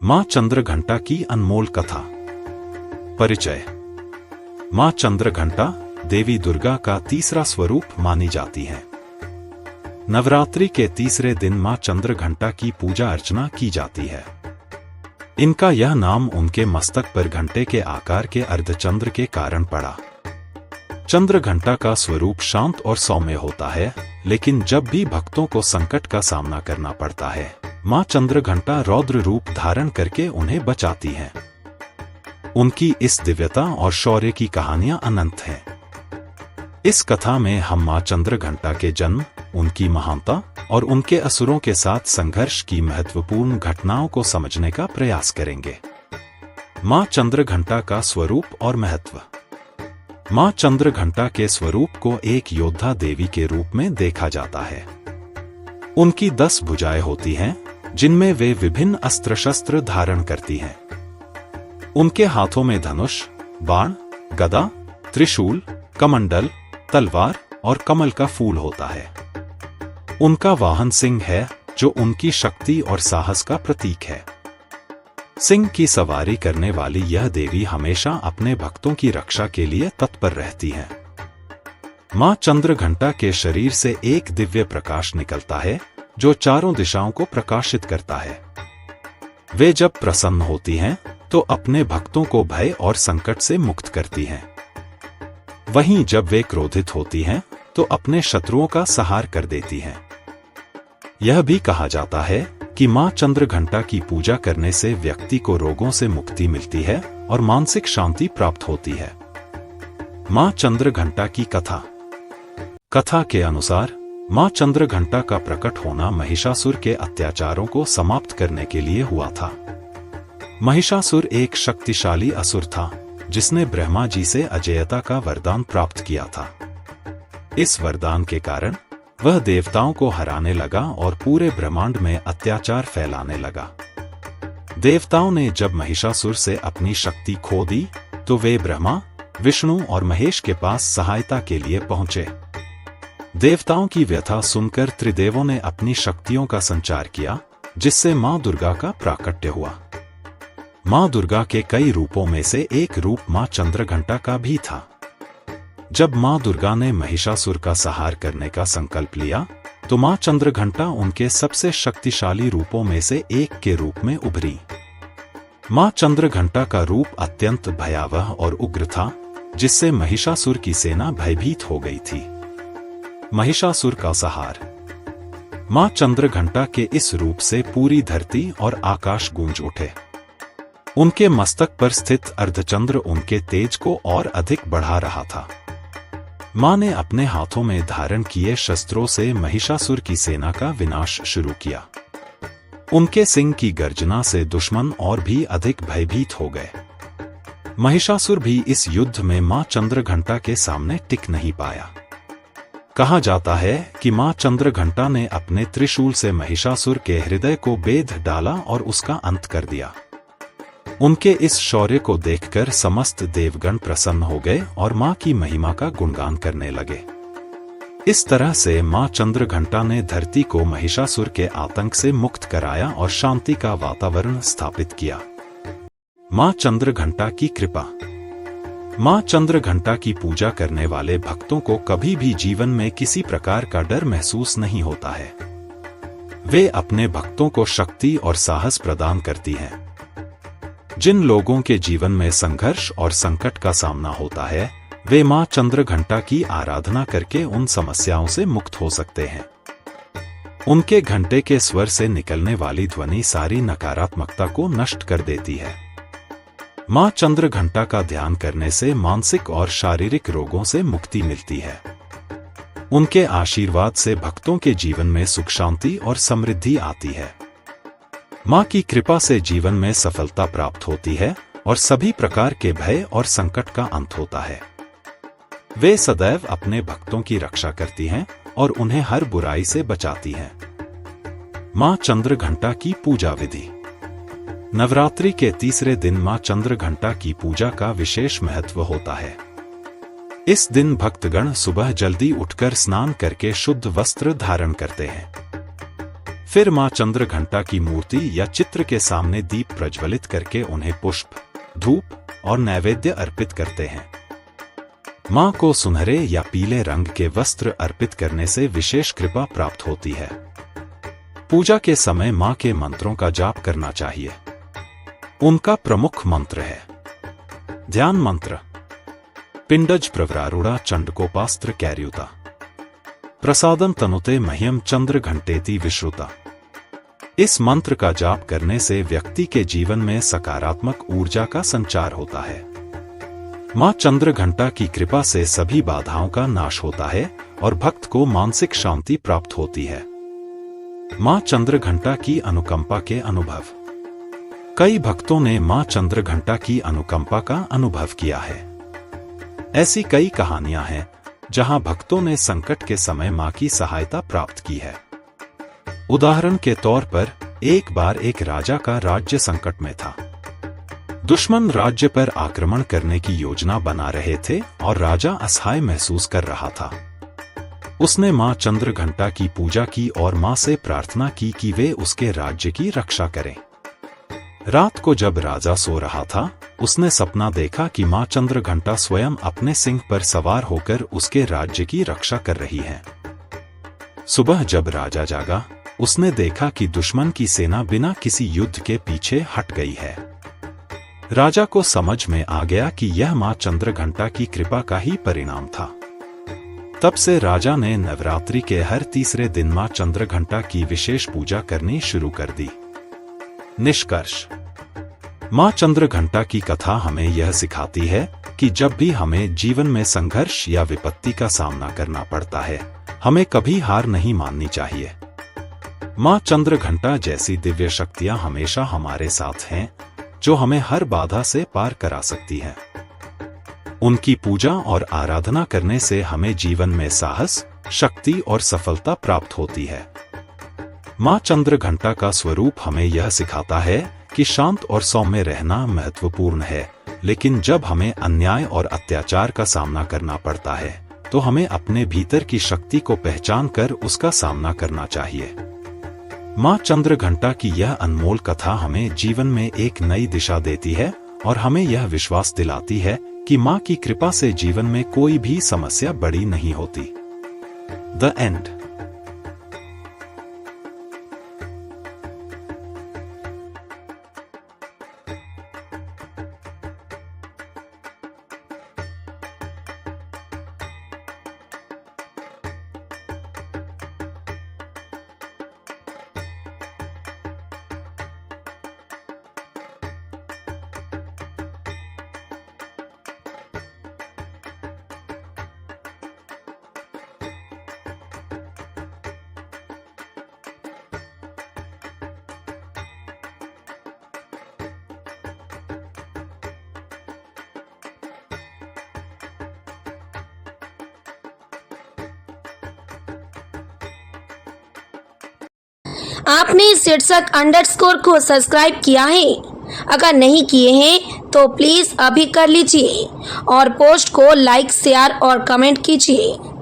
मां चंद्रघंटा की अनमोल कथा। परिचय। मां चंद्रघंटा देवी दुर्गा का तीसरा स्वरूप मानी जाती है। नवरात्रि के तीसरे दिन मां चंद्रघंटा की पूजा अर्चना की जाती है। इनका यह नाम उनके मस्तक पर घंटे के आकार के अर्धचंद्र के कारण पड़ा। चंद्रघंटा का स्वरूप शांत और सौम्य होता है, लेकिन जब भी भक्तों को संकट का सामना करना पड़ता है, मां चंद्रघंटा रौद्र रूप धारण करके उन्हें बचाती हैं। उनकी इस दिव्यता और शौर्य की कहानियां अनंत हैं। इस कथा में हम मां चंद्रघंटा के जन्म, उनकी महानता और उनके असुरों के साथ संघर्ष की महत्वपूर्ण घटनाओं को समझने का प्रयास करेंगे। मां चंद्रघंटा का स्वरूप और महत्व। मां चंद्रघंटा के स्वरूप को एक योद्धा देवी के रूप में देखा जाता है। उनकी 10 भुजाएं होती हैं, जिनमें वे विभिन्न अस्त्र शस्त्र धारण करती हैं। उनके हाथों में धनुष, बाण, गदा, त्रिशूल, कमंडल, तलवार और कमल का फूल होता है। उनका वाहन सिंह है, जो उनकी शक्ति और साहस का प्रतीक है। सिंह की सवारी करने वाली यह देवी हमेशा अपने भक्तों की रक्षा के लिए तत्पर रहती है। मां चंद्रघंटा के शरीर से एक दिव्य प्रकाश निकलता है, जो चारों दिशाओं को प्रकाशित करता है। वे जब प्रसन्न होती हैं, तो अपने भक्तों को भय और संकट से मुक्त करती हैं। वहीं जब वे क्रोधित होती हैं, तो अपने शत्रुओं का संहार कर देती हैं। यह भी कहा जाता है कि मां चंद्रघंटा की पूजा करने से व्यक्ति को रोगों से मुक्ति मिलती है और मानसिक शांति प्राप्त होती है। मां चंद्रघंटा की कथा। कथा के अनुसार मां चंद्रघंटा का प्रकट होना महिषासुर के अत्याचारों को समाप्त करने के लिए हुआ था। महिषासुर एक शक्तिशाली असुर था, जिसने ब्रह्मा जी से अजेयता का वरदान प्राप्त किया था। इस वरदान के कारण वह देवताओं को हराने लगा और पूरे ब्रह्मांड में अत्याचार फैलाने लगा। देवताओं ने जब महिषासुर से अपनी शक्ति खो दी, तो वे ब्रह्मा, विष्णु और महेश के पास सहायता के लिए पहुंचे। देवताओं की व्यथा सुनकर त्रिदेवों ने अपनी शक्तियों का संचार किया, जिससे मां दुर्गा का प्राकट्य हुआ। मां दुर्गा के कई रूपों में से एक रूप मां चंद्रघंटा का भी था। जब मां दुर्गा ने महिषासुर का संहार करने का संकल्प लिया, तो मां चंद्रघंटा उनके सबसे शक्तिशाली रूपों में से एक के रूप में उभरी। मां चंद्रघंटा का रूप अत्यंत भयावह और उग्र था, जिससे महिषासुर की सेना भयभीत हो गई थी। महिषासुर का संहार। मां चंद्रघंटा के इस रूप से पूरी धरती और आकाश गूंज उठे। उनके मस्तक पर स्थित अर्धचंद्र उनके तेज को और अधिक बढ़ा रहा था। मां ने अपने हाथों में धारण किए शस्त्रों से महिषासुर की सेना का विनाश शुरू किया। उनके सिंह की गर्जना से दुश्मन और भी अधिक भयभीत हो गए। महिषासुर भी इस युद्ध में मां चंद्रघंटा के सामने टिक नहीं पाया। कहा जाता है कि मां चंद्रघंटा ने अपने त्रिशूल से महिषासुर के हृदय को बेध डाला और उसका अंत कर दिया। उनके इस शौर्य को देखकर समस्त देवगण प्रसन्न हो गए और मां की महिमा का गुणगान करने लगे। इस तरह से मां चंद्रघंटा ने धरती को महिषासुर के आतंक से मुक्त कराया और शांति का वातावरण स्थापित किया। मां चंद्रघंटा की कृपा। मां चंद्रघंटा की पूजा करने वाले भक्तों को कभी भी जीवन में किसी प्रकार का डर महसूस नहीं होता है। वे अपने भक्तों को शक्ति और साहस प्रदान करती हैं। जिन लोगों के जीवन में संघर्ष और संकट का सामना होता है, वे मां चंद्रघंटा की आराधना करके उन समस्याओं से मुक्त हो सकते हैं। उनके घंटे के स्वर से निकलने वाली ध्वनि सारी नकारात्मकता को नष्ट कर देती है। मां चंद्रघंटा का ध्यान करने से मानसिक और शारीरिक रोगों से मुक्ति मिलती है। उनके आशीर्वाद से भक्तों के जीवन में सुख शांति और समृद्धि आती है। मां की कृपा से जीवन में सफलता प्राप्त होती है और सभी प्रकार के भय और संकट का अंत होता है। वे सदैव अपने भक्तों की रक्षा करती हैं और उन्हें हर बुराई से बचाती हैं। मां चंद्रघंटा की पूजा विधि। नवरात्रि के तीसरे दिन मां चंद्रघंटा की पूजा का विशेष महत्व होता है। इस दिन भक्तगण सुबह जल्दी उठकर स्नान करके शुद्ध वस्त्र धारण करते हैं। फिर मां चंद्र घंटा की मूर्ति या चित्र के सामने दीप प्रज्वलित करके उन्हें पुष्प, धूप और नैवेद्य अर्पित करते हैं। मां को सुनहरे या पीले रंग के वस्त्र अर्पित करने से विशेष कृपा प्राप्त होती है। पूजा के समय मां के मंत्रों का जाप करना चाहिए। उनका प्रमुख मंत्र है ध्यान मंत्र, पिंडज प्रवरारूढ़ा चंडकोपास्त्र कैर्युता, प्रसादम तनुते मह्यम चंद्र घंटेति विश्रुता। इस मंत्र का जाप करने से व्यक्ति के जीवन में सकारात्मक ऊर्जा का संचार होता है। मां चंद्र घंटा की कृपा से सभी बाधाओं का नाश होता है और भक्त को मानसिक शांति प्राप्त होती है। मां चंद्र घंटा की अनुकंपा के अनुभव। कई भक्तों ने मां चंद्र घंटा की अनुकंपा का अनुभव किया है। ऐसी कई कहानियां हैं जहां भक्तों ने संकट के समय मां की सहायता प्राप्त की है। उदाहरण के तौर पर एक बार एक राजा का राज्य संकट में था। दुश्मन राज्य पर आक्रमण करने की योजना बना रहे थे और राजा असहाय महसूस कर रहा था। उसने मां चंद्र घंटा की पूजा की और मां से प्रार्थना की कि वे उसके राज्य की रक्षा करें। रात को जब राजा सो रहा था, उसने सपना देखा कि मां चंद्र घंटा स्वयं अपने सिंह पर सवार होकर उसके राज्य की रक्षा कर रही है। सुबह जब राजा जागा, उसने देखा कि दुश्मन की सेना बिना किसी युद्ध के पीछे हट गई है। राजा को समझ में आ गया कि यह मां चंद्र घंटा की कृपा का ही परिणाम था। तब से राजा ने नवरात्रि के हर तीसरे दिन मां चंद्र घंटा की विशेष पूजा करनी शुरू कर दी। निष्कर्ष, मां चंद्र घंटा की कथा हमें यह सिखाती है कि जब भी हमें जीवन में संघर्ष या विपत्ति का सामना करना पड़ता है, हमें कभी हार नहीं माननी चाहिए। मां चंद्र घंटा जैसी दिव्य शक्तियां हमेशा हमारे साथ हैं, जो हमें हर बाधा से पार करा सकती हैं। उनकी पूजा और आराधना करने से हमें जीवन में साहस, शक्ति और सफलता प्राप्त होती है। मां चंद्र घंटा का स्वरूप हमें यह सिखाता है कि शांत और सौम्य रहना महत्वपूर्ण है, लेकिन जब हमें अन्याय और अत्याचार का सामना करना पड़ता है, तो हमें अपने भीतर की शक्ति को पहचान कर उसका सामना करना चाहिए। मां चंद्र घंटा की यह अनमोल कथा हमें जीवन में एक नई दिशा देती है और हमें यह विश्वास दिलाती है कि मां की कृपा से जीवन में कोई भी समस्या बड़ी नहीं होती। The end. आपने शीर्षक अंडरस्कोर को सब्सक्राइब किया है? अगर नहीं किए हैं तो प्लीज़ अभी कर लीजिए और पोस्ट को लाइक, शेयर और कमेंट कीजिए।